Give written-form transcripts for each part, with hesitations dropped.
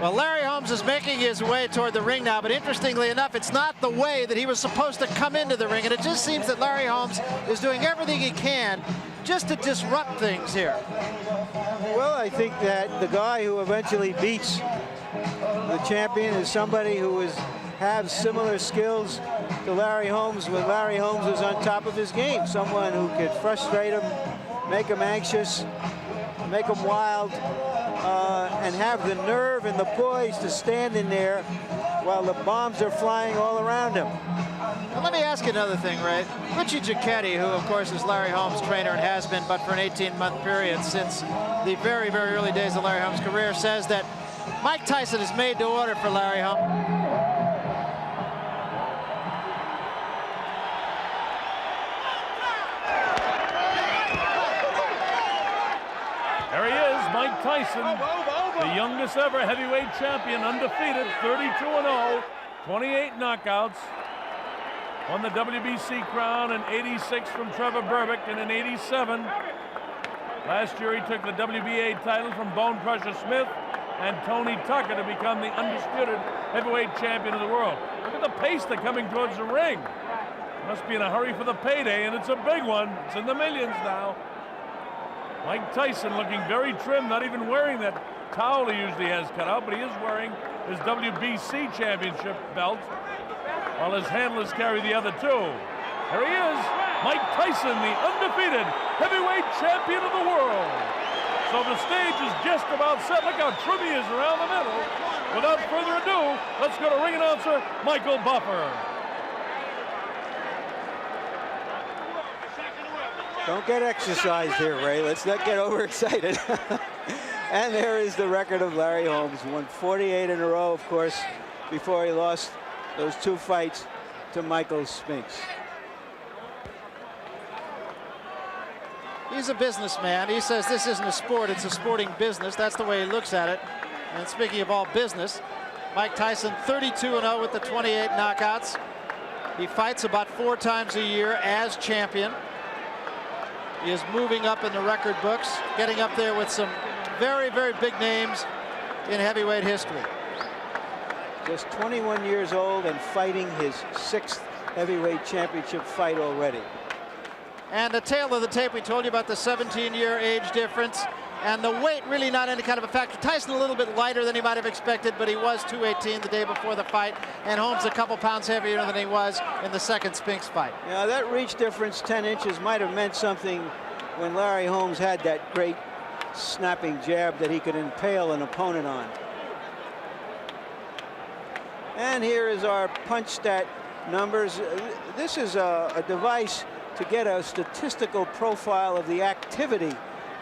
Well, Larry Holmes is making his way toward the ring now, but interestingly enough, it's not the way that he was supposed to come into the ring, and it just seems that Larry Holmes is doing everything he can just to disrupt things here. Well, I think that the guy who eventually beats the champion is somebody who has similar skills to Larry Holmes when Larry Holmes was on top of his game. Someone who could frustrate him, make him anxious, make him wild, and have the nerve and the poise to stand in there while the bombs are flying all around him. Well, let me ask you another thing, Ray. Richie Giacchetti, who of course is Larry Holmes' trainer and has been, but for an 18-month period since the very, very early days of Larry Holmes' career, says that Mike Tyson is made to order for Larry Holmes. There he is, Mike Tyson, the youngest ever heavyweight champion, undefeated, 32-0, 28 knockouts. Won the WBC crown in '86 from Trevor Berbick, and in '87. Last year he took the WBA title from Bone Crusher Smith and Tony Tucker to become the undisputed heavyweight champion of the world. Look at the pace they're coming towards the ring. Must be in a hurry for the payday, and it's a big one. It's in the millions now. Mike Tyson looking very trim, not even wearing that towel he usually has cut out, but he is wearing his WBC championship belt, while his handlers carry the other two. There he is, Mike Tyson, the undefeated heavyweight champion of the world. So the stage is just about set. Look how trim he is around the middle. Without further ado, let's go to ring announcer Michael Buffer. Don't get exercised here, Ray. Let's not get overexcited. And there is the record of Larry Holmes. Won 48 in a row, of course, before he lost those two fights to Michael Spinks. He's a businessman. He says this isn't a sport, it's a sporting business. That's the way he looks at it. And speaking of all business, Mike Tyson 32-0 with the 28 knockouts. He fights about 4 times a year as champion. He is moving up in the record books, getting up there with some very, very big names in heavyweight history. Just 21 years old and fighting his 6th heavyweight championship fight already. And the tail of the tape, we told you about the 17-year age difference. And the weight really not any kind of a factor. Tyson a little bit lighter than he might have expected, but he was 218 the day before the fight. And Holmes a couple pounds heavier than he was in the second Spinks fight. Yeah, that reach difference, 10 inches, might have meant something when Larry Holmes had that great snapping jab that he could impale an opponent on. And here is our punch stat numbers. This is a device to get a statistical profile of the activity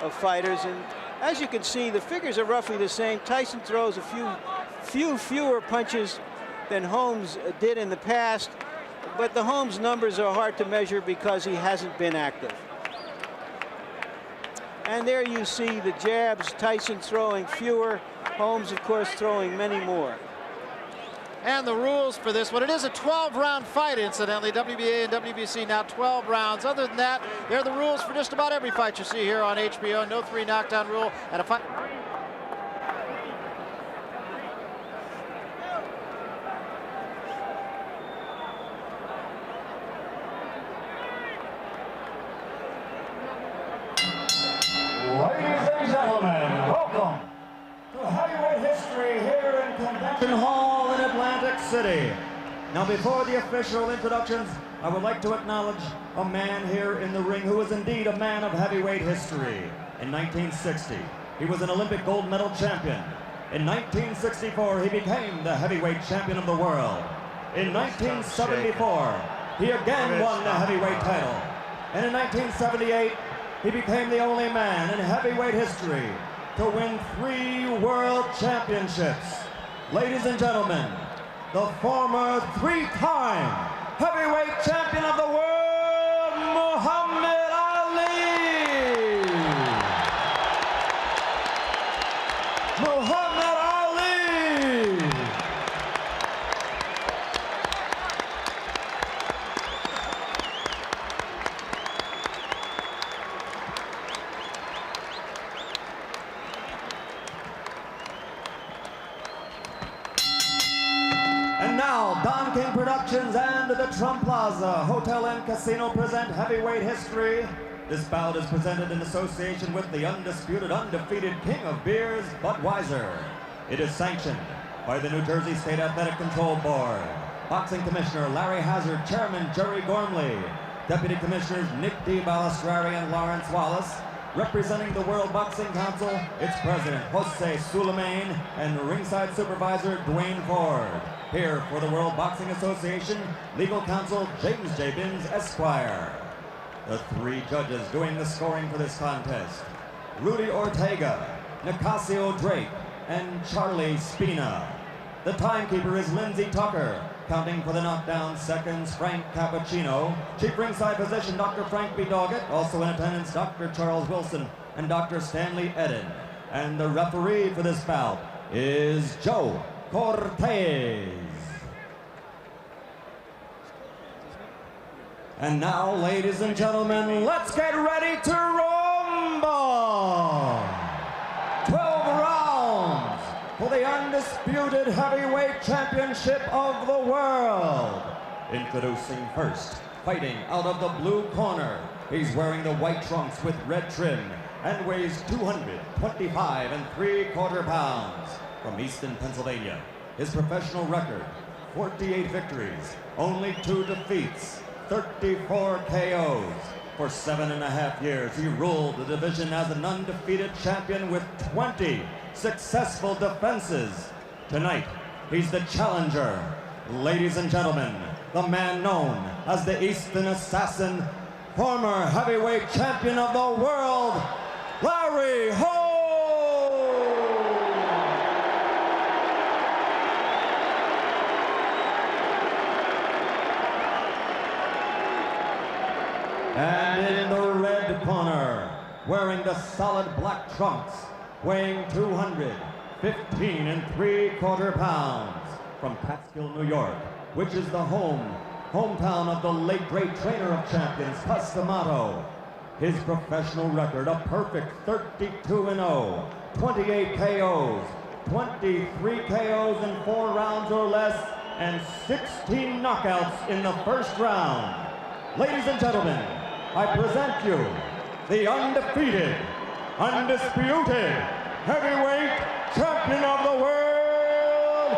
of fighters, and as you can see, the figures are roughly the same. Tyson throws a fewer punches than Holmes did in the past, but the Holmes numbers are hard to measure because he hasn't been active. And there you see the jabs, Tyson throwing fewer, Holmes of course throwing many more. And the rules for this one, it is a 12-round fight, incidentally. WBA and WBC now 12 rounds. Other than that, they're the rules for just about every fight you see here on HBO. No 3 knockdown rule and a fight. Ladies and gentlemen, welcome to heavyweight history here in Convention Hall in Atlantic City. Now, before the official introductions, I would like to acknowledge a man here in the ring who is indeed a man of heavyweight history. In 1960, he was an Olympic gold medal champion. In 1964, he became the heavyweight champion of the world. In 1974, he again won the heavyweight title. And in 1978, he became the only man in heavyweight history to win 3 world championships. Ladies and gentlemen, the former 3-time heavyweight champion of the world, Muhammad Ali. Muhammad Ali. Don King Productions and the Trump Plaza Hotel and Casino present Heavyweight History. This bout is presented in association with the undisputed, undefeated king of beers, Budweiser. It is sanctioned by the New Jersey State Athletic Control Board. Boxing Commissioner Larry Hazard, Chairman Jerry Gormley, Deputy Commissioners Nick D. Balistrari and Lawrence Wallace. Representing the World Boxing Council, its President Jose Sulaiman and ringside supervisor Dwayne Ford. Here for the World Boxing Association, legal counsel James J. Binns, Esquire. The three judges doing the scoring for this contest: Rudy Ortega, Nicasio Drake, and Charlie Spina. The timekeeper is Lindsey Tucker. Counting for the knockdown seconds, Frank Cappuccino. Chief ringside physician, Dr. Frank B. Doggett. Also in attendance, Dr. Charles Wilson and Dr. Stanley Eden. And the referee for this bout is Joe Cortez. And now, ladies and gentlemen, let's get ready to rumble! 12 rounds for the undisputed heavyweight championship of the world. Introducing first, fighting out of the blue corner. He's wearing the white trunks with red trim and weighs 225 3/4 pounds. From Easton, Pennsylvania, his professional record, 48 victories, only 2 defeats, 34 KOs. For 7.5 years, he ruled the division as an undefeated champion with 20 successful defenses. Tonight, he's the challenger. Ladies and gentlemen, the man known as the Easton Assassin, former heavyweight champion of the world, Larry Holmes! And in the red corner, wearing the solid black trunks, weighing 215 3/4 pounds, from Catskill, New York, which is the hometown of the late great trainer of champions, Cus D'Amato. His professional record, a perfect 32-0, 28 KOs, 23 KOs in 4 rounds or less, and 16 knockouts in the first round. Ladies and gentlemen, I present you the undefeated, undisputed heavyweight champion of the world,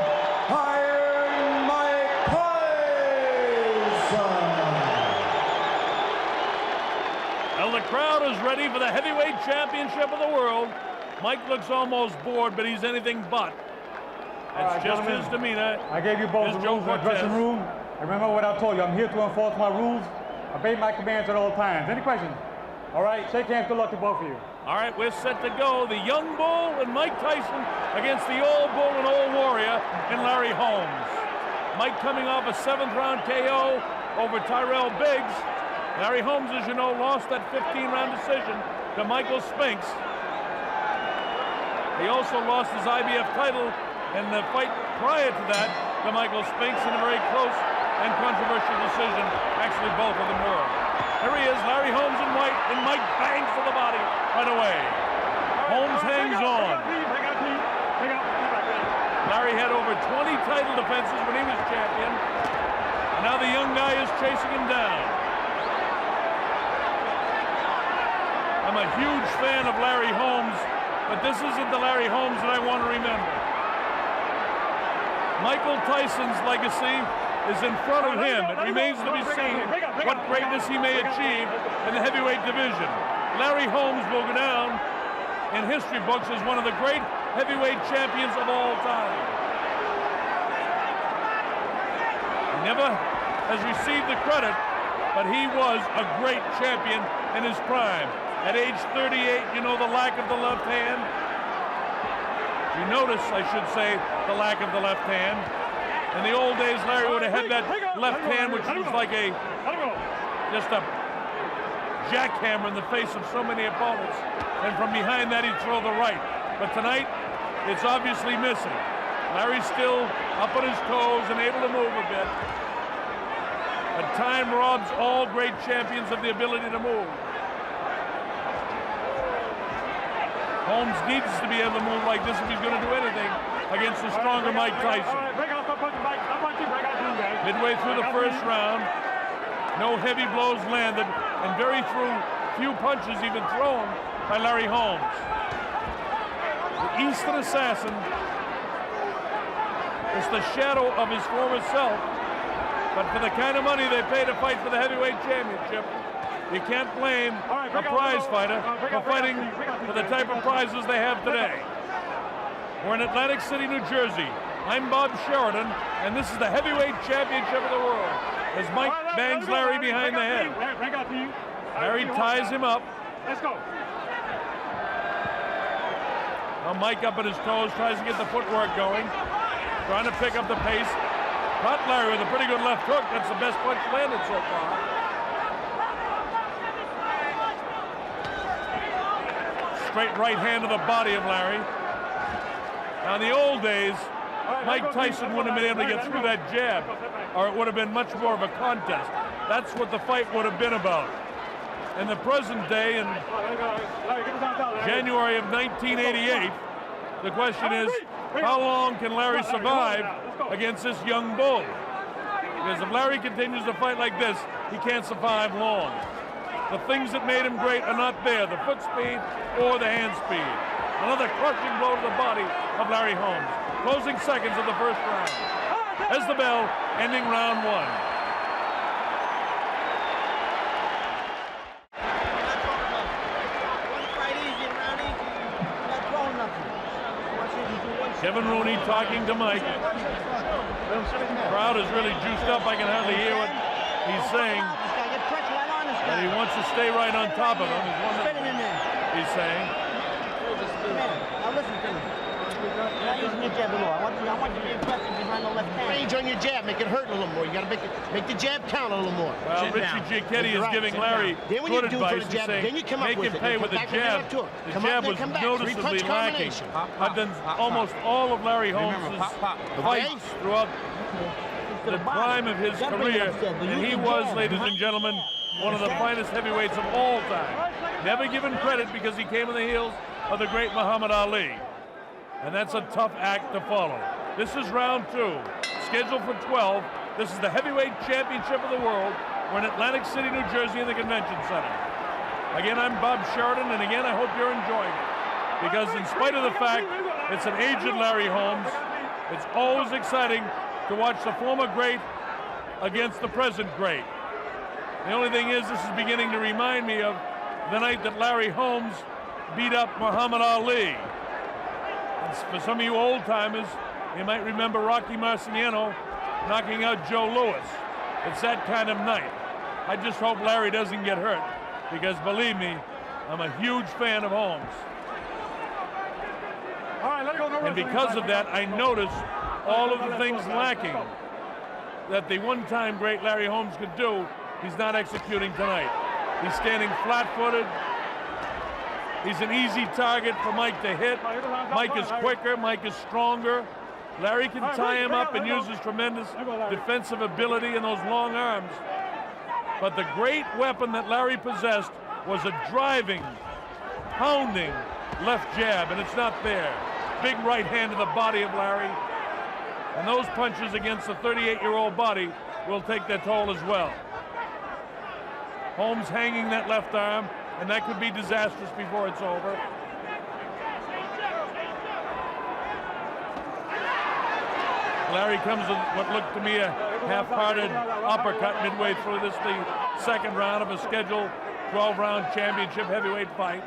Iron Mike Tyson. Well, the crowd is ready for the heavyweight championship of the world. Mike looks almost bored, but he's anything but. That's just his demeanor. I gave you both the rules in the dressing room. Remember what I told you. I'm here to enforce my rules. Obey my commands at all times. Any questions? All right, shake hands. Good luck to both of you. All right, we're set to go. The young bull and Mike Tyson against the old bull and old warrior and Larry Holmes. Mike coming off a 7th-round KO over Tyrell Biggs. Larry Holmes, as you know, lost that 15-round decision to Michael Spinks. He also lost his IBF title in the fight prior to that to Michael Spinks in a very close and controversial decision. Actually, both of them were. Here he is, Larry Holmes in white, and Mike bangs to the body right away. Holmes hangs on. Larry had over 20 title defenses when he was champion. And now the young guy is chasing him down. I'm a huge fan of Larry Holmes, but this isn't the Larry Holmes that I want to remember. Michael Tyson's legacy is in front of him. It remains to be seen what greatness he may achieve in the heavyweight division. Larry Holmes will go down in history books as one of the great heavyweight champions of all time. He never has received the credit, but he was a great champion in his prime. At age 38, you know the lack of the left hand. You notice, I should say, the lack of the left hand. In the old days, Larry would have had that left hand, which was like just a jackhammer in the face of so many opponents. And from behind that, he'd throw the right. But tonight, it's obviously missing. Larry's still up on his toes and able to move a bit. But time robs all great champions of the ability to move. Holmes needs to be able to move like this if he's going to do anything against the stronger Mike Tyson. Midway through the first round, no heavy blows landed, and very few punches even thrown by Larry Holmes. The Eastern Assassin is the shadow of his former self, but for the kind of money they pay to fight for the heavyweight championship, you can't blame a prize fighter for fighting for the type of prizes they have today. We're in Atlantic City, New Jersey. I'm Bob Sheridan, and this is the heavyweight championship of the world. As Mike bangs Larry behind the head. Larry ties him up. Let's go. Now Mike up at his toes, tries to get the footwork going, trying to pick up the pace. Caught Larry with a pretty good left hook. That's the best punch landed so far. Straight right hand to the body of Larry. Now in the old days, Mike Tyson wouldn't have been able to get through that jab, or it would have been much more of a contest. That's what the fight would have been about. In the present day, in January of 1988, the question is, how long can Larry survive against this young bull? Because if Larry continues to fight like this, he can't survive long. The things that made him great are not there, the foot speed or the hand speed. Another crushing blow to the body of Larry Holmes. Closing seconds of the first round. As the bell, ending round one. Kevin Rooney talking to Mike. The crowd is really juiced up. I can hardly hear what he's saying. But he wants to stay right on top of him, is one of he's saying. Now listen to me. Not using your jab at all. I want you to be aggressive behind the left hand. Range on your jab, make it hurt a little more. You got to make the jab count a little more. Well, Richie Giacchetti is giving Larry good advice. He's saying, make him pay with the jab. The jab was noticeably lacking. I've done almost all of Larry Holmes' fights throughout the prime of his career, and he was, ladies and gentlemen, one of the finest heavyweights of all time. Never given credit because he came on the heels of the great Muhammad Ali. And that's a tough act to follow. This is round two, scheduled for 12. This is the heavyweight championship of the world. We're in Atlantic City, New Jersey in the Convention Center. Again, I'm Bob Sheridan, and again, I hope you're enjoying it. Because in spite of the fact it's an aged Larry Holmes, it's always exciting to watch the former great against the present great. The only thing is, this is beginning to remind me of the night that Larry Holmes beat up Muhammad Ali. And for some of you old-timers, you might remember Rocky Marciano knocking out Joe Louis. It's that kind of night. I just hope Larry doesn't get hurt, because believe me, I'm a huge fan of Holmes. And because of that, I notice all of the things lacking that the one-time great Larry Holmes could do, he's not executing tonight. He's standing flat-footed. He's an easy target for Mike to hit. Mike is quicker, Mike is stronger. Larry can tie him up and use his tremendous defensive ability and those long arms. But the great weapon that Larry possessed was a driving, pounding left jab, and it's not there. Big right hand to the body of Larry. And those punches against the 38-year-old body will take their toll as well. Holmes hanging that left arm, and that could be disastrous before it's over. Larry comes with what looked to me a half-hearted uppercut midway through this, the second round of a scheduled 12-round championship heavyweight fight.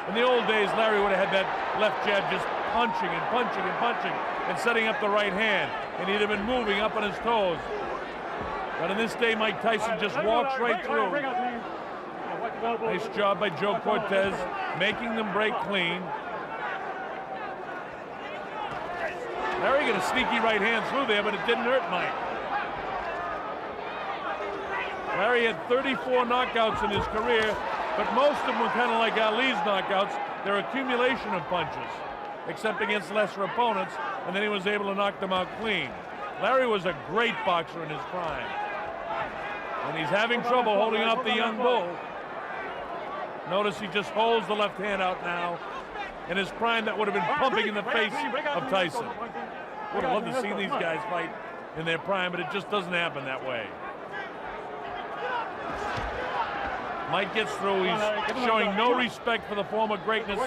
In the old days, Larry would have had that left jab just punching and punching and punching and setting up the right hand, and he'd have been moving up on his toes. But in this day, Mike Tyson just walks right through. Nice job by Joe Cortez, making them break clean. Larry got a sneaky right hand through there, but it didn't hurt Mike. Larry had 34 knockouts in his career, but most of them were kind of like Ali's knockouts. They're accumulation of punches, except against lesser opponents, and then he was able to knock them out clean. Larry was a great boxer in his prime, and he's having trouble holding off the young bull. Notice he just holds the left hand out now. In his prime, that would have been pumping in the face of Tyson. Would have loved to see these guys fight in their prime, but it just doesn't happen that way. Mike gets through. He's showing no respect for the former greatness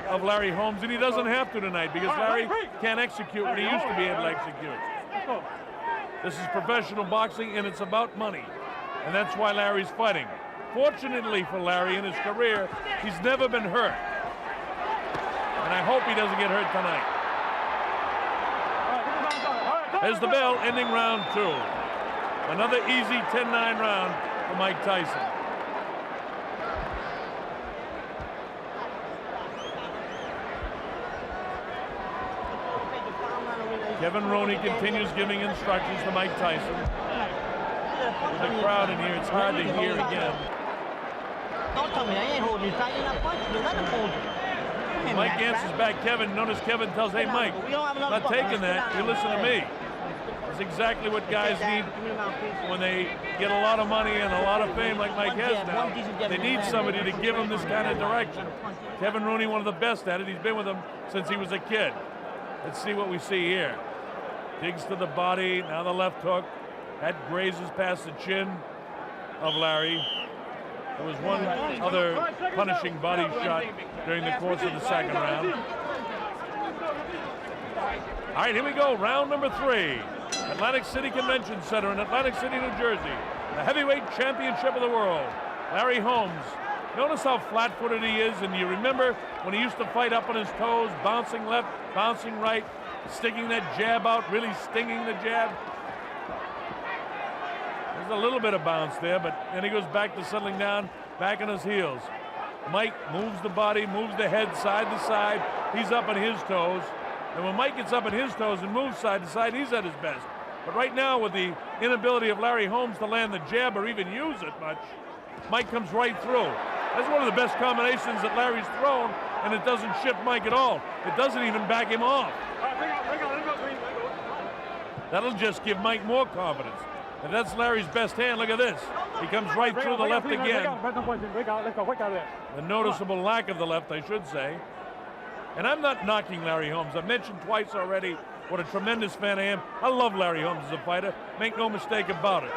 of Larry Holmes, and he doesn't have to tonight because Larry can't execute what he used to be able to execute. This is professional boxing, and it's about money, and that's why Larry's fighting. Fortunately for Larry in his career, he's never been hurt, and I hope he doesn't get hurt tonight. There's the bell, ending round 2. Another easy 10-9 round for Mike Tyson. Kevin Roney continues giving instructions to Mike Tyson. With the crowd in here, it's hard to hear again. Don't tell me I ain't holding you tight. You're not punching me. Let him hold you. Mike answers back Kevin. Notice Kevin tells, hey, Mike, not taking that. You listen to me. It's exactly what guys need when they get a lot of money and a lot of fame like Mike has now. They need somebody to give them this kind of direction. Kevin Rooney, one of the best at it. He's been with them since he was a kid. Let's see what we see here. Digs to the body, now the left hook. That grazes past the chin of Larry. There was one other punishing body shot during the course of the second round. All right, here we go, round number 3. Atlantic City Convention Center in Atlantic City, New Jersey. The heavyweight championship of the world. Larry Holmes. Notice how flat-footed he is, and you remember when he used to fight up on his toes, bouncing left, bouncing right, sticking that jab out, really stinging the jab. There's a little bit of bounce there, but then he goes back to settling down, back on his heels. Mike moves the body, moves the head side to side. He's up on his toes. And when Mike gets up on his toes and moves side to side, he's at his best. But right now, with the inability of Larry Holmes to land the jab or even use it much, Mike comes right through. That's one of the best combinations that Larry's thrown, and it doesn't shift Mike at all. It doesn't even back him off. That'll just give Mike more confidence. If that's Larry's best hand, look at this. He comes right through the left again. The noticeable lack of the left, I should say. And I'm not knocking Larry Holmes. I've mentioned twice already what a tremendous fan I am. I love Larry Holmes as a fighter. Make no mistake about it.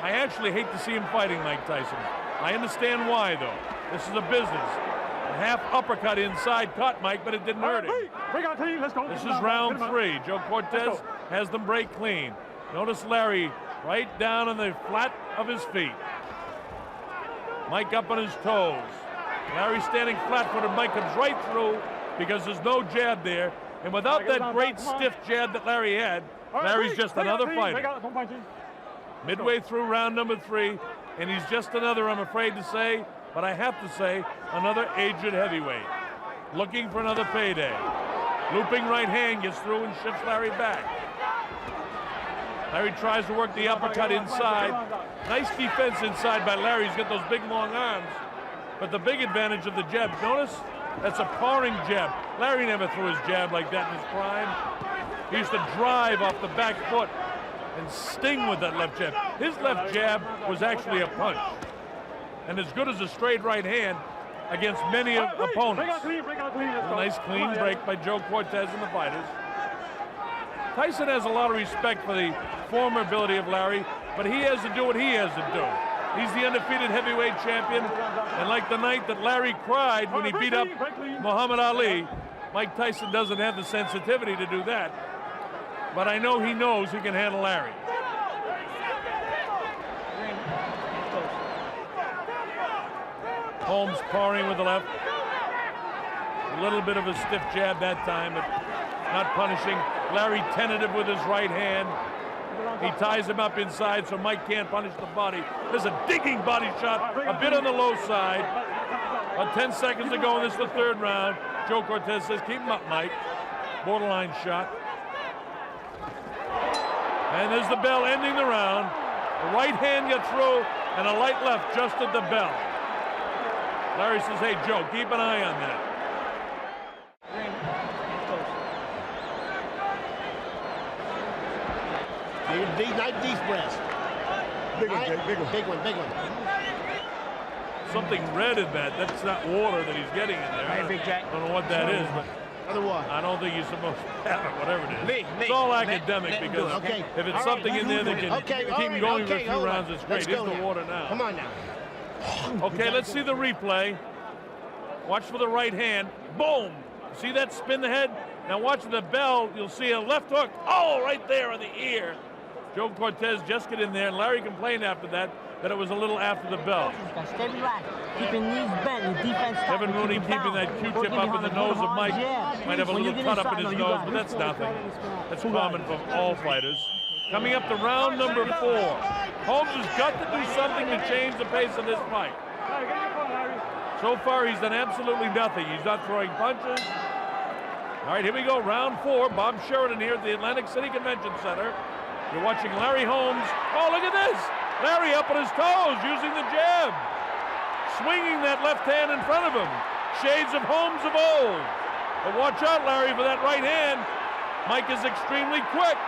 I actually hate to see him fighting Mike Tyson. I understand why, though. This is a business. A half uppercut inside caught Mike, but it didn't hurt him. This is round 3. Joe Cortez has them break clean. Notice Larry right down on the flat of his feet. Mike up on his toes. Larry standing flat-footed. Mike comes right through because there's no jab there. And without that great stiff jab that Larry had, Larry's just another fighter. Midway through round number 3, and he's just another, I'm afraid to say, but I have to say, another aged heavyweight. Looking for another payday. Looping right hand gets through and shifts Larry back. Larry tries to work the uppercut inside. Nice defense inside by Larry. He's got those big long arms. But the big advantage of the jab, notice that's a pawing jab. Larry never threw his jab like that in his prime. He used to drive off the back foot and sting with that left jab. His left jab was actually a punch. And as good as a straight right hand against many opponents. A nice clean break by Joe Cortez and the fighters. Tyson has a lot of respect for the former ability of Larry, but he has to do what he has to do. He's the undefeated heavyweight champion, and like the night that Larry cried when he beat up Muhammad Ali, Mike Tyson doesn't have the sensitivity to do that. But I know he knows he can handle Larry. Holmes parring with the left. A little bit of a stiff jab that time, but not punishing. Larry tentative with his right hand. He ties him up inside so Mike can't punish the body. There's a digging body shot, a bit on the low side. About 10 seconds to go, and this is the 3rd round. Joe Cortez says, keep him up, Mike. Borderline shot. And there's the bell ending the round. The right hand gets through, and a light left just at the bell. Larry says, hey, Joe, keep an eye on that. Deep breaths. Big one. Something red in that. That's not water that he's getting in there. I don't know what that is, but Other what? I don't think you're supposed to have it, whatever it is. Me. It's all Let academic him do because it, okay? if it's All something right, in there that can okay, keep all him right, going for a okay, few hold on. rounds, it's great. Let's Here's go the now. water now. Come on now. Okay, let's see the replay. Watch for the right hand. Boom! See that spin the head? Now watch the bell. You'll see a left hook. Oh, right there on the ear. Joe Cortez just get in there, and Larry complained after that it was a little after the bell. Stay relaxed. Keeping knees bent. Your defense. Kevin Rooney keeping that Q-tip up in the nose of Mike. Might have a little cut up in his nose, but that's nothing. That's common for all fighters. Coming up to round number 4. Holmes has got to do something to change the pace of this fight. So far, he's done absolutely nothing. He's not throwing punches. All right, here we go, round 4. Bob Sheridan here at the Atlantic City Convention Center. You're watching Larry Holmes. Oh, look at this. Larry up on his toes using the jab. Swinging that left hand in front of him. Shades of Holmes of old. But watch out, Larry, for that right hand. Mike is extremely quick.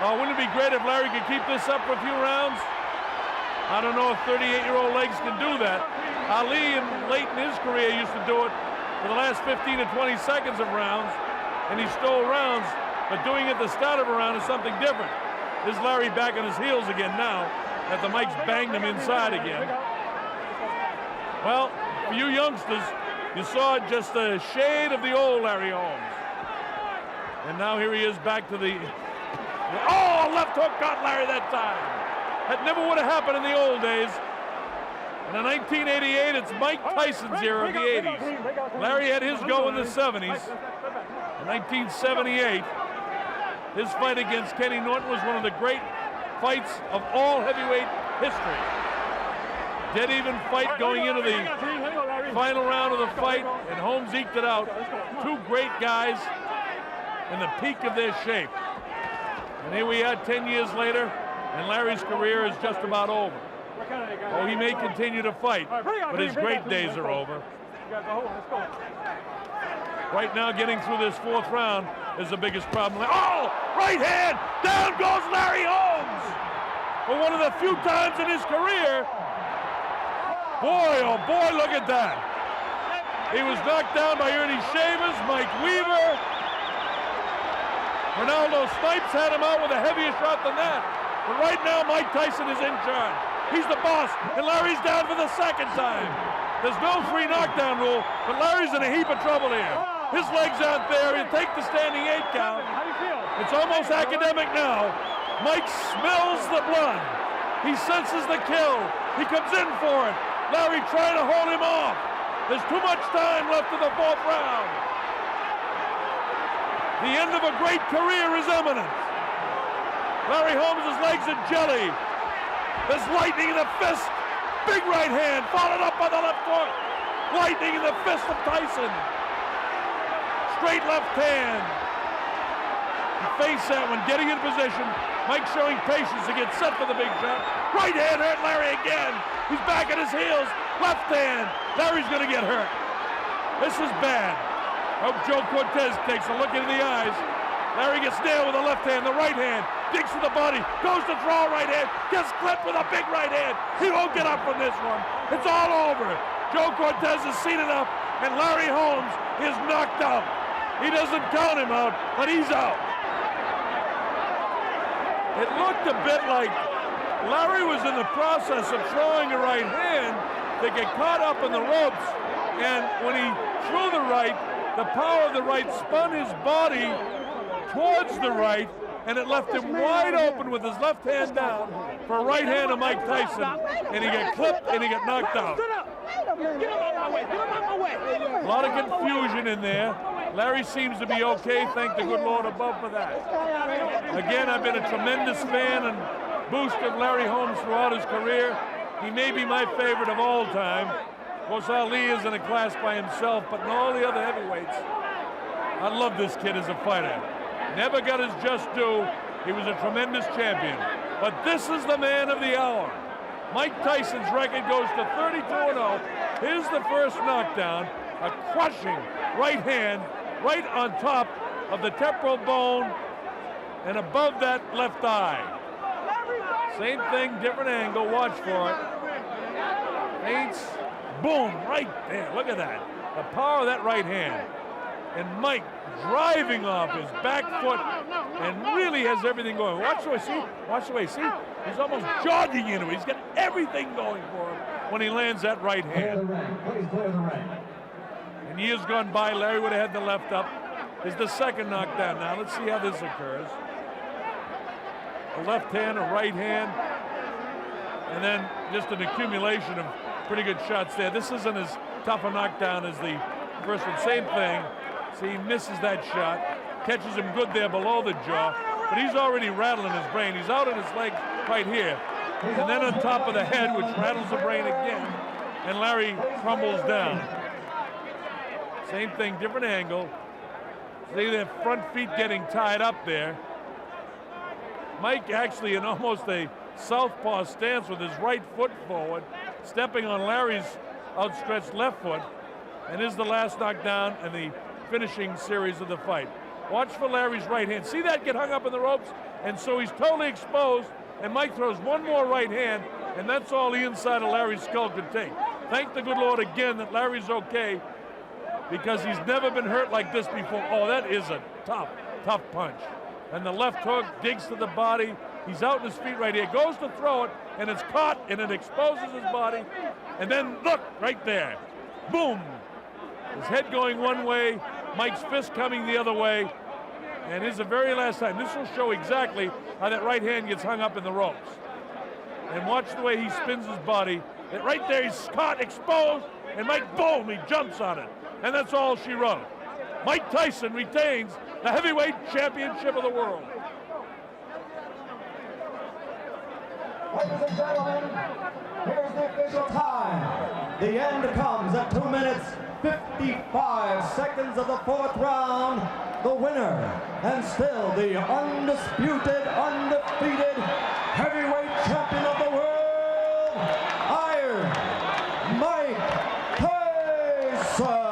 Oh, wouldn't it be great if Larry could keep this up for a few rounds? I don't know if 38-year-old legs can do that. Ali, late in his career, used to do it for the last 15 to 20 seconds of rounds, and he stole rounds, but doing it at the start of a round is something different. There's Larry back on his heels again now, after Mike's banged him inside again. Well, for you youngsters, you saw just a shade of the old Larry Holmes. And now here he is back to the... Oh, left hook got Larry that time. That never would have happened in the old days. And in 1988, it's Mike Tyson's era of the 80s. Larry had his go in the 70s. In 1978, his fight against Kenny Norton was one of the great fights of all heavyweight history. Dead even fight going into the final round of the fight, and Holmes eked it out. Two great guys in the peak of their shape. And here we are 10 years later, and Larry's career is just about over. Oh, he may continue to fight, but his great days are over. Right now, getting through this 4th round is the biggest problem. Oh, right hand, down goes Larry Holmes. For one of the few times in his career, boy, oh boy, look at that. He was knocked down by Ernie Shavers, Mike Weaver. Ronaldo Snipes had him out with a heavier shot than that. But right now, Mike Tyson is in charge. He's the boss, and Larry's down for the 2nd time. There's no free knockdown rule, but Larry's in a heap of trouble here. His legs aren't there. He'll take the standing 8 count. It's almost academic now. Mike smells the blood. He senses the kill. He comes in for it. Larry trying to hold him off. There's too much time left in the 4th round. The end of a great career is imminent. Larry Holmes' legs are jelly. There's lightning in the fist. Big right hand, followed up by the left hook. Lightning in the fist of Tyson. Straight left hand. He faced that one, getting in position. Mike showing patience to get set for the big shot. Right hand hurt Larry again. He's back at his heels. Left hand. Larry's going to get hurt. This is bad. I hope Joe Cortez takes a look into the eyes. Larry gets nailed with the left hand, the right hand, digs to the body, goes to throw right hand, gets clipped with a big right hand. He won't get up from this one. It's all over. Joe Cortez has seen enough, and Larry Holmes is knocked out. He doesn't count him out, but he's out. It looked a bit like Larry was in the process of throwing a right hand to get caught up in the ropes, and when he threw the right, the power of the right spun his body towards the right, and it left him wide open with his left hand down for a right hand of Mike Tyson, and he got clipped and he got knocked out. A lot of confusion in there. Larry seems to be okay, thank the good Lord above for that. Again, I've been a tremendous fan and boost of Larry Holmes throughout his career. He may be my favorite of all time. Of course, Ali is in a class by himself, but in all the other heavyweights, I love this kid as a fighter. Never got his just due. He was a tremendous champion. But this is the man of the hour. Mike Tyson's record goes to 32-0. Here's the first knockdown, a crushing right hand right on top of the temporal bone and above that left eye. Same thing, different angle, watch for it. Feints, boom, right there, look at that. The power of that right hand. And Mike driving off his back foot and really has everything going. Watch the way, see? Watch the way, see? He's almost jogging into it. He's got everything going for him when he lands that right hand. Please clear the ring. In years gone by, Larry would have had the left up. Is the second knockdown now. Let's see how this occurs. A left hand, a right hand, and then just an accumulation of pretty good shots there. This isn't as tough a knockdown as the first one. Same thing. See, he misses that shot, catches him good there below the jaw, but he's already rattling his brain. He's out on his legs right here. And then on top of the head, which rattles the brain again, and Larry crumbles down. Same thing, different angle. See their front feet getting tied up there. Mike actually in almost a southpaw stance with his right foot forward, stepping on Larry's outstretched left foot, and is the last knockdown and the finishing series of the fight. Watch for Larry's right hand. See that get hung up in the ropes? And so he's totally exposed, and Mike throws one more right hand, and that's all the inside of Larry's skull could take. Thank the good Lord again that Larry's okay, because he's never been hurt like this before. Oh, that is a tough, tough punch. And the left hook digs to the body. He's out on his feet right here. Goes to throw it, and it's caught, and it exposes his body. And then, look, right there. Boom. His head going one way, Mike's fist coming the other way. And this is the very last time. This will show exactly how that right hand gets hung up in the ropes. And watch the way he spins his body. And right there, he's caught, exposed, and Mike, boom, he jumps on it. And that's all she wrote. Mike Tyson retains the heavyweight championship of the world. Ladies and gentlemen, here's the official time. The end comes at 2 minutes, 55 seconds of the fourth round. The winner, and still the undisputed, undefeated heavyweight champion of the world, Iron Mike Tyson.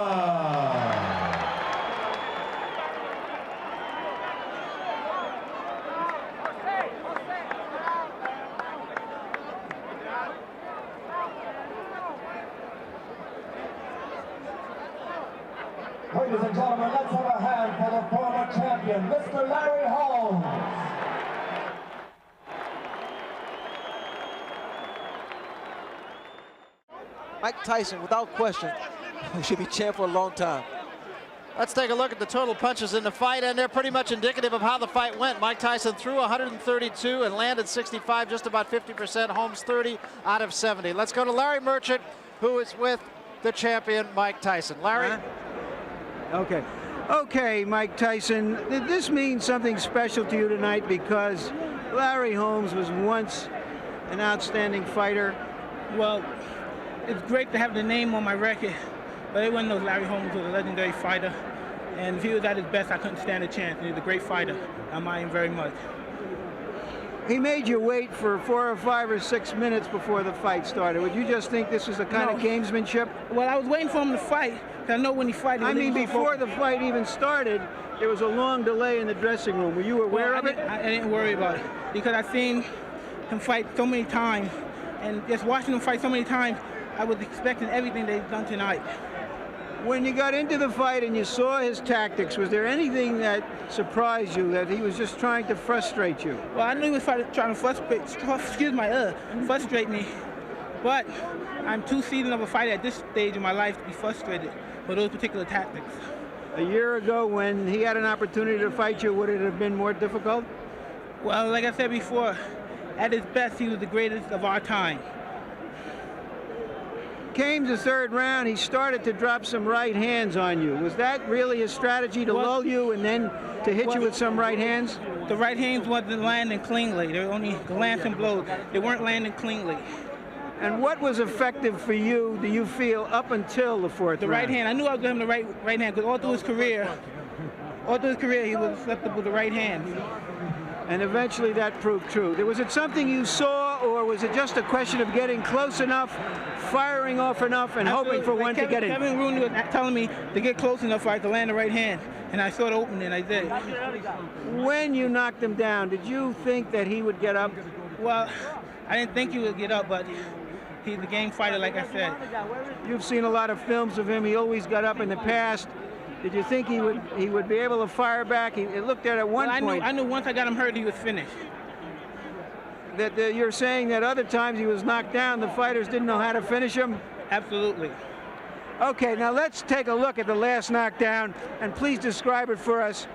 Ladies and gentlemen, let's have a hand for the former champion, Mr. Larry Holmes. Mike Tyson, without question, should be champ for a long time. Let's take a look at the total punches in the fight, and they're pretty much indicative of how the fight went. Mike Tyson threw 132 and landed 65, just about 50%. Holmes 30 out of 70. Let's go to Larry Merchant, who is with the champion, Mike Tyson. Larry? Okay. Okay, Mike Tyson, this means something special to you tonight because Larry Holmes was once an outstanding fighter. Well, it's great to have the name on my record, but everyone knows Larry Holmes was a legendary fighter, and if he was at his best, I couldn't stand a chance. He was a great fighter. I admire him very much. He made you wait for 4 or 5 or 6 minutes before the fight started. Would you just think this was the kind of gamesmanship? Well, I was waiting for him to fight, because I know when he fights... I mean, before the fight even started, there was a long delay in the dressing room. Were you aware of it? I didn't worry about it, because I've seen him fight so many times, and just watching him fight so many times, I was expecting everything they've done tonight. When you got into the fight and you saw his tactics, was there anything that surprised you, that he was just trying to frustrate you? Well, I knew he was trying to frustrate me, but I'm too seasoned of a fighter at this stage in my life to be frustrated for those particular tactics. A year ago, when he had an opportunity to fight you, would it have been more difficult? Well, like I said before, at his best, he was the greatest of our time. Came the third round, he started to drop some right hands on you. Was that really his strategy, to lull you and then to hit you with some right hands? The right hands wasn't landing cleanly. They were only glancing blows. They weren't landing cleanly. And what was effective for you, do you feel, up until the fourth round? The right hand. I knew I was going to him the right hand, because all through his career, he was susceptible to the right hand. And eventually that proved true. Was it something you saw, or was it just a question of getting close enough, firing off enough, and hoping for one to get in? Kevin Rooney was telling me to get close enough so I could land the right hand, and I saw it open, and I did. When you knocked him down, did you think that he would get up? Well, I didn't think he would get up, but he's a game fighter, like I said. You've seen a lot of films of him. He always got up in the past. Did you think he would be able to fire back? It looked at one point. I knew once I got him hurt, he was finished. That you're saying that other times he was knocked down, the fighters didn't know how to finish him? Absolutely. Okay, now let's take a look at the last knockdown, and please describe it for us,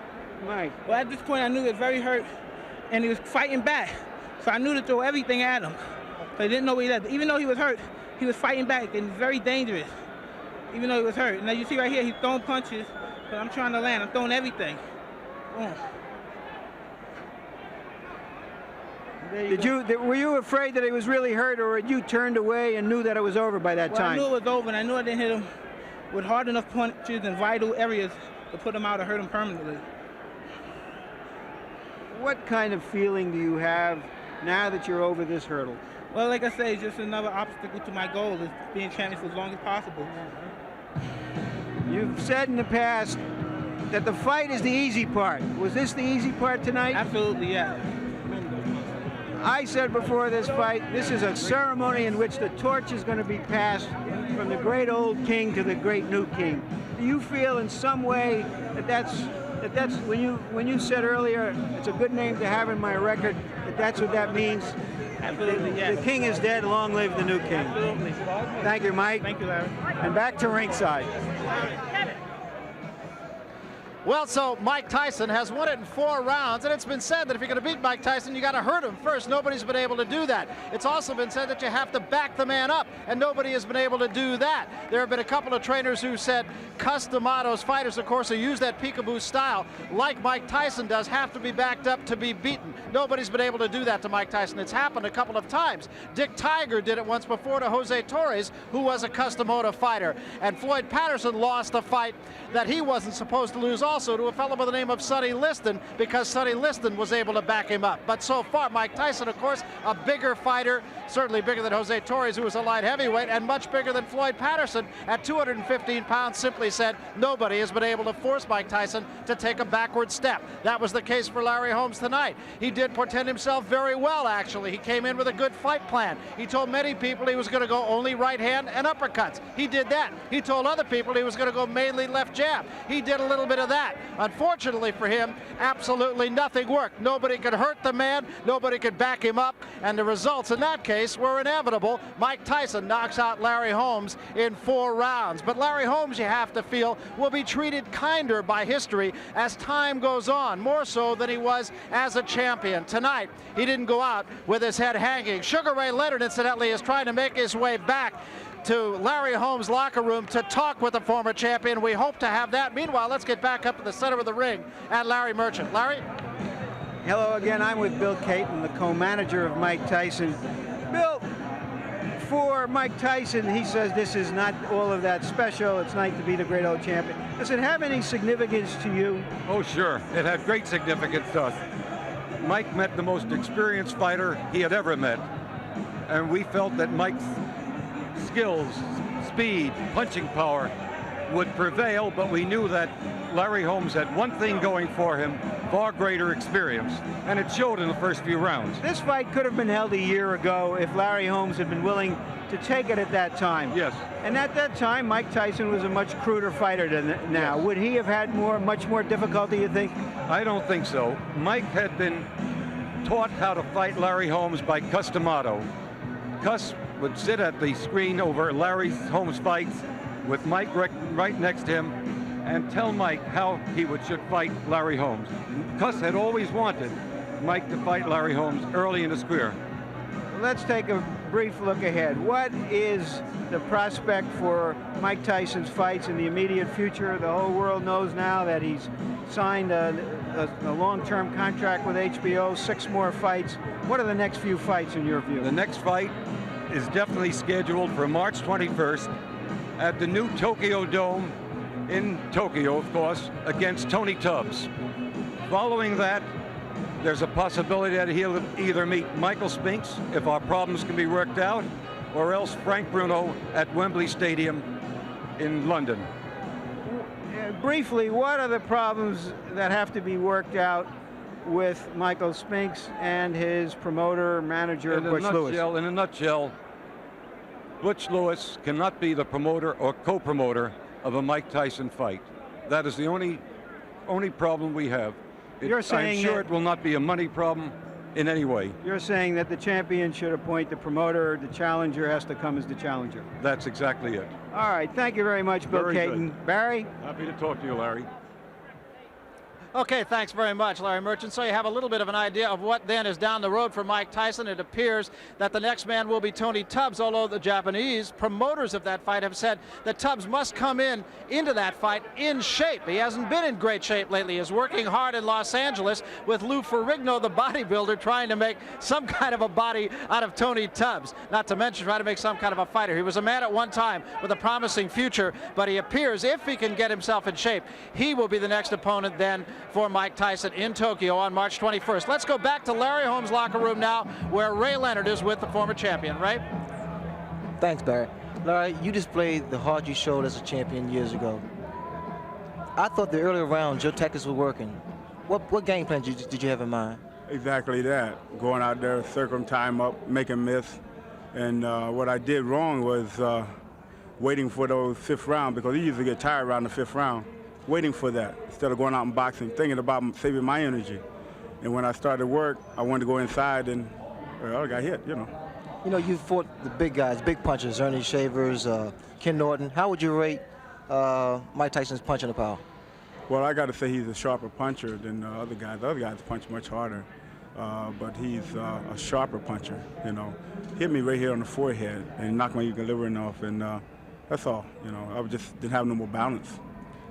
Mike. Well, at this point, I knew he was very hurt, and he was fighting back. So I knew to throw everything at him. So I didn't know what he did. Even though he was hurt, he was fighting back, and very dangerous, even though he was hurt. Now you see right here, he's throwing punches, but I'm trying to land. I'm throwing everything. Boom. Were you afraid that he was really hurt, or had you turned away and knew that it was over by that time? I knew it was over, and I knew I didn't hit him with hard enough punches in vital areas to put him out or hurt him permanently. What kind of feeling do you have now that you're over this hurdle? Well, like I say, it's just another obstacle to my goal, is being champion for as long as possible. You've said in the past that the fight is the easy part. Was this the easy part tonight? Absolutely, yeah. I said before this fight, this is a ceremony in which the torch is going to be passed from the great old king to the great new king. Do you feel in some way that that's when you said earlier it's a good name to have in my record, that's what that means? Absolutely, yes. The king is dead, long live the new king. Absolutely. Thank you, Mike. Thank you, Larry. And back to ringside. Well, so Mike Tyson has won it in 4 rounds, and it's been said that if you're going to beat Mike Tyson, you got to hurt him first. Nobody's been able to do that. It's also been said that you have to back the man up, and nobody has been able to do that. There have been a couple of trainers who said Cus D'Amato's fighters, of course, who use that peekaboo style, like Mike Tyson does, have to be backed up to be beaten. Nobody's been able to do that to Mike Tyson. It's happened a couple of times. Dick Tiger did it once before to Jose Torres, who was a Cus D'Amato fighter. And Floyd Patterson lost a fight that he wasn't supposed to lose also to a fellow by the name of Sonny Liston, because Sonny Liston was able to back him up. But so far, Mike Tyson, of course, a bigger fighter, certainly bigger than Jose Torres, who was a light heavyweight, and much bigger than Floyd Patterson at 215 pounds, simply said nobody has been able to force Mike Tyson to take a backward step. That was the case for Larry Holmes tonight. He did portend himself very well, actually. He came in with a good fight plan. He told many people he was going to go only right hand and uppercuts. He did that. He told other people he was going to go mainly left jab. He did a little bit of that. Unfortunately for him, absolutely nothing worked. Nobody could hurt the man, nobody could back him up, and the results in that case were inevitable. Mike Tyson knocks out Larry Holmes in 4 rounds. But Larry Holmes, you have to feel, will be treated kinder by history as time goes on, more so than he was as a champion. Tonight, he didn't go out with his head hanging. Sugar Ray Leonard, incidentally, is trying to make his way back to Larry Holmes' locker room to talk with the former champion. We hope to have that. Meanwhile, let's get back up to the center of the ring at Larry Merchant. Larry? Hello again. I'm with Bill Caton, the co-manager of Mike Tyson. Bill, for Mike Tyson, he says this is not all of that special. It's nice to be the great old champion. Does it have any significance to you? Oh, sure. It had great significance to us. Mike met the most experienced fighter he had ever met. And we felt that Mike's skills, speed, punching power would prevail, but we knew that Larry Holmes had one thing going for him, far greater experience, and it showed in the first few rounds. This fight could have been held a year ago if Larry Holmes had been willing to take it at that time. Yes. And at that time, Mike Tyson was a much cruder fighter than now. Yes. Would he have had much more difficulty, you think? I don't think so. Mike had been taught how to fight Larry Holmes by Cus D'Amato. Cus would sit at the screen over Larry Holmes' fights with Mike right next to him and tell Mike how he should fight Larry Holmes. Cus had always wanted Mike to fight Larry Holmes early in his career. Let's take a brief look ahead. What is the prospect for Mike Tyson's fights in the immediate future? The whole world knows now that he's signed a long-term contract with HBO, 6 more fights. What are the next few fights in your view? The next fight is definitely scheduled for March 21st at the new Tokyo Dome in Tokyo, of course, against Tony Tubbs. Following that, there's a possibility that he'll either meet Michael Spinks, if our problems can be worked out, or else Frank Bruno at Wembley Stadium in London. Briefly, what are the problems that have to be worked out with Michael Spinks and his promoter, manager, Butch Lewis? In a nutshell, Butch Lewis cannot be the promoter or co-promoter of a Mike Tyson fight. That is the only problem we have. You're saying I'm sure that- it will not be a money problem in any way. You're saying that the champion should appoint the promoter, the challenger has to come as the challenger. That's exactly it. All right, thank you very much, Bill Very Caton. good. Barry? Happy to talk to you, Larry. Okay, thanks very much, Larry Merchant. So you have a little bit of an idea of what then is down the road for Mike Tyson. It appears that the next man will be Tony Tubbs, although the Japanese promoters of that fight have said that Tubbs must come into that fight in shape. He hasn't been in great shape lately. He is working hard in Los Angeles with Lou Ferrigno, the bodybuilder, trying to make some kind of a body out of Tony Tubbs. Not to mention trying to make some kind of a fighter. He was a man at one time with a promising future, but he appears, if he can get himself in shape, he will be the next opponent then for Mike Tyson in Tokyo on March 21st. Let's go back to Larry Holmes' locker room now, where Ray Leonard is with the former champion. Ray? Thanks, Barry. Larry, you displayed the heart you showed as a champion years ago. I thought the earlier rounds, your tactics were working. What game plan did you have in mind? Exactly that. Going out there, circling time up, making miss. And what I did wrong was waiting for those fifth round, because he usually get tired around the fifth round. Waiting for that instead of going out and boxing, thinking about saving my energy. And when I started work, I wanted to go inside, and I got hit, you know. You know, you fought the big guys, big punchers, Ernie Shavers, Ken Norton. How would you rate Mike Tyson's punching power? Well, I got to say he's a sharper puncher than the other guys. The other guys punch much harder, but he's a sharper puncher, you know. Hit me right here on the forehead and knocked my equilibrium off, and that's all, you know. I just didn't have no more balance.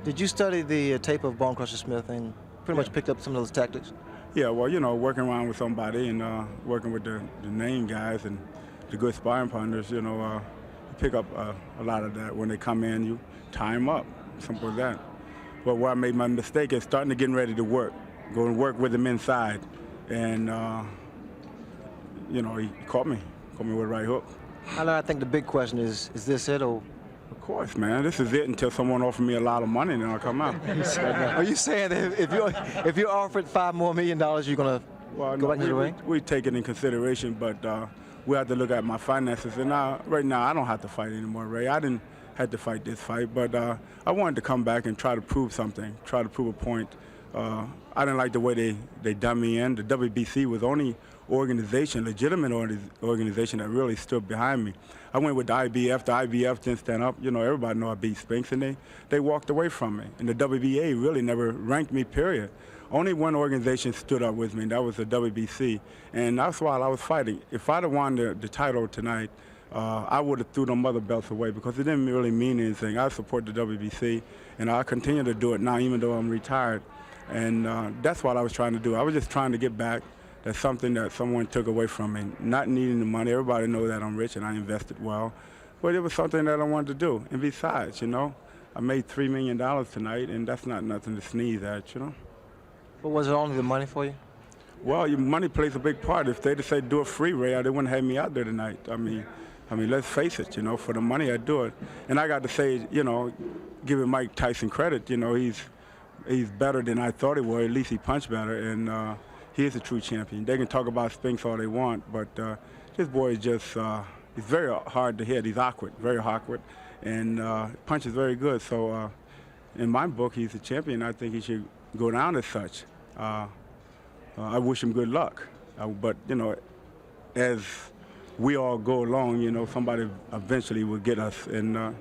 Did you study the tape of Bone Crusher Smith and pretty much picked up some of those tactics? Yeah, well, you know, working around with somebody and working with the name guys and the good sparring partners, you know, you pick up a lot of that. When they come in, you tie them up, simple as that. But where I made my mistake is starting to get ready to work, go and work with them inside. And, you know, he caught me with a right hook. I think the big question is this it or? Of course, man. This is it until someone offers me a lot of money, and then I'll come out. Are you saying that if you're offered $5 more million, you're going to go back into the ring? We take it in consideration, but we have to look at my finances. And right now, I don't have to fight anymore, Ray. I didn't have to fight this fight, but I wanted to come back and try to prove something, try to prove a point. I didn't like the way they done me in. The WBC was the only organization, legitimate organization that really stood behind me. I went with the IBF. The IBF didn't stand up. You know, everybody know I beat Spinks, and they walked away from me. And the WBA really never ranked me, period. Only one organization stood up with me, and that was the WBC. And that's why I was fighting. If I'd have won the title tonight, I would have threw them other belts away, because it didn't really mean anything. I support the WBC, and I continue to do it now, even though I'm retired. And that's what I was trying to do. I was just trying to get back. That's something that someone took away from me. Not needing the money. Everybody knows that I'm rich and I invested well. But it was something that I wanted to do. And besides, you know, I made $3 million tonight, and that's not nothing to sneeze at, you know. But was it only the money for you? Well, your money plays a big part. If they'd have said do it free, Ray, they wouldn't have me out there tonight. I mean, let's face it, you know, for the money I do it. And I got to say, you know, giving Mike Tyson credit, you know, he's better than I thought he was. At least he punched better, and he is a true champion. They can talk about Spinks all they want, but this boy is just, he's very hard to hit. He's awkward, very awkward, and punches very good. So in my book, he's a champion. I think he should go down as such. I wish him good luck. But, you know, as we all go along, you know, somebody eventually will get us, and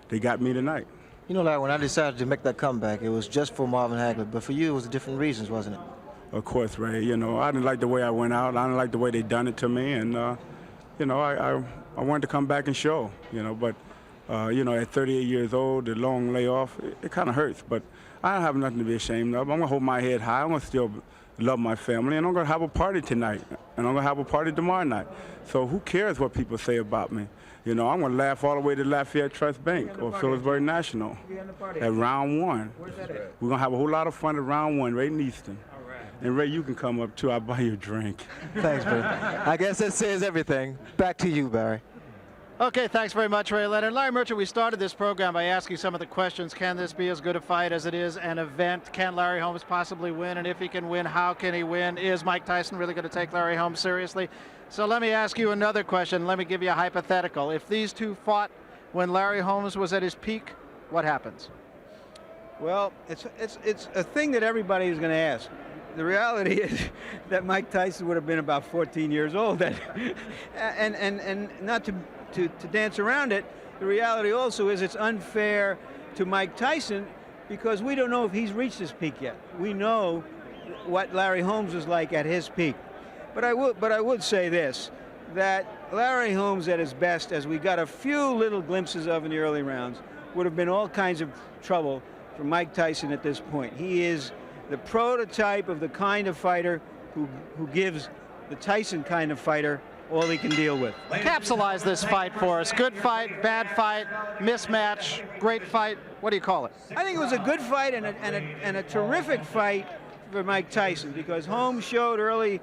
they got me tonight. You know, Larry, when I decided to make that comeback, it was just for Marvin Hagler, but for you, it was different reasons, wasn't it? Of course, Ray. You know, I didn't like the way I went out. I didn't like the way they done it to me, and you know, I wanted to come back and show. You know, but you know, at 38 years old, the long layoff, it kind of hurts. But I don't have nothing to be ashamed of. I'm gonna hold my head high. I'm gonna still love my family, and I'm gonna have a party tonight, and I'm gonna have a party tomorrow night. So who cares what people say about me? You know, I'm gonna laugh all the way to Lafayette Trust Bank or Phillipsburg National at round one. We're gonna have a whole lot of fun at round one, right in Easton. And Ray, you can come up too. I'll buy you a drink. Thanks, Barry. I guess that says everything. Back to you, Barry. Okay, thanks very much, Ray Leonard. Larry Merchant, we started this program by asking some of the questions. Can this be as good a fight as it is an event? Can Larry Holmes possibly win? And if he can win, how can he win? Is Mike Tyson really going to take Larry Holmes seriously? So let me ask you another question. Let me give you a hypothetical. If these two fought when Larry Holmes was at his peak, what happens? Well, it's a thing that everybody is going to ask. The reality is that Mike Tyson would have been about 14 years old then. and not to dance around it, the reality also is it's unfair to Mike Tyson because we don't know if he's reached his peak yet. We know what Larry Holmes was like at his peak. But I would say this, that Larry Holmes at his best, as we got a few little glimpses of in the early rounds, would have been all kinds of trouble for Mike Tyson at this point. He is the prototype of the kind of fighter who gives the Tyson kind of fighter all he can deal with. Capsulize this fight for us. Good fight, bad fight, mismatch, great fight. What do you call it? I think it was a good fight and a terrific fight for Mike Tyson because Holmes showed early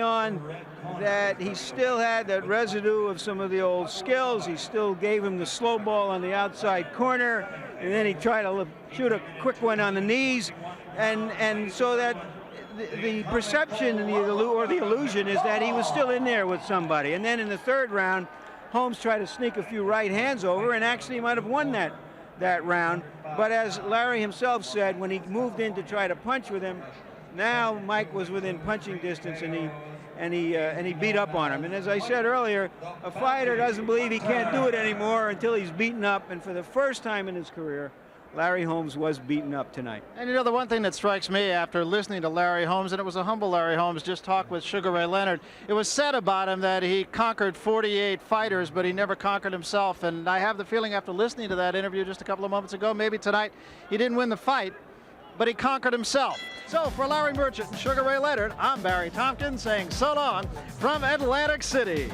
on that he still had that residue of some of the old skills. He still gave him the slow ball on the outside corner, and then he tried to shoot a quick one on the knees, and so that the perception and the illusion is that he was still in there with somebody. And then in the third round, Holmes tried to sneak a few right hands over and actually might have won that round. But as Larry himself said, when he moved in to try to punch with him, now Mike was within punching distance and he beat up on him. And as I said earlier, a fighter doesn't believe he can't do it anymore until he's beaten up. And for the first time in his career, Larry Holmes was beaten up tonight. And you know, the one thing that strikes me after listening to Larry Holmes, and it was a humble Larry Holmes, just talked with Sugar Ray Leonard, it was said about him that he conquered 48 fighters, but he never conquered himself. And I have the feeling after listening to that interview just a couple of moments ago, maybe tonight, he didn't win the fight, but he conquered himself. So for Larry Merchant and Sugar Ray Leonard, I'm Barry Tompkins saying so long from Atlantic City.